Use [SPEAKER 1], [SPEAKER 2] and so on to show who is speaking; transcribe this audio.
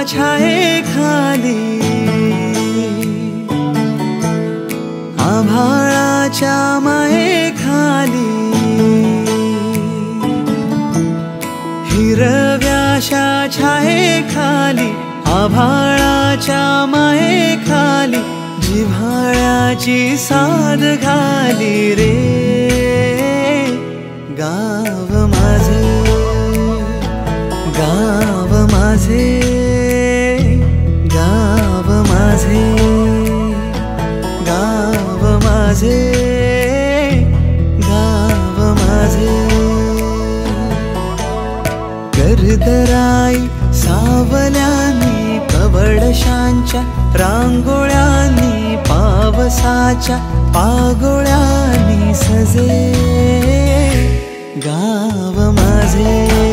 [SPEAKER 1] छायेखाली आभाळाच्या मायेखाली हिरव्याशा छायेखाली आभाळाच्या मायेखाली जिव्हाळ्याची साद घाली रे गाव माझे गाव माझे गाव माझे गाव माझे गाव माझे गर्दराई सावल्यांनी कवडशांच्या रांगोळ्यांनी पावसाच्या पागोळ्यांनी सजे गाव माझे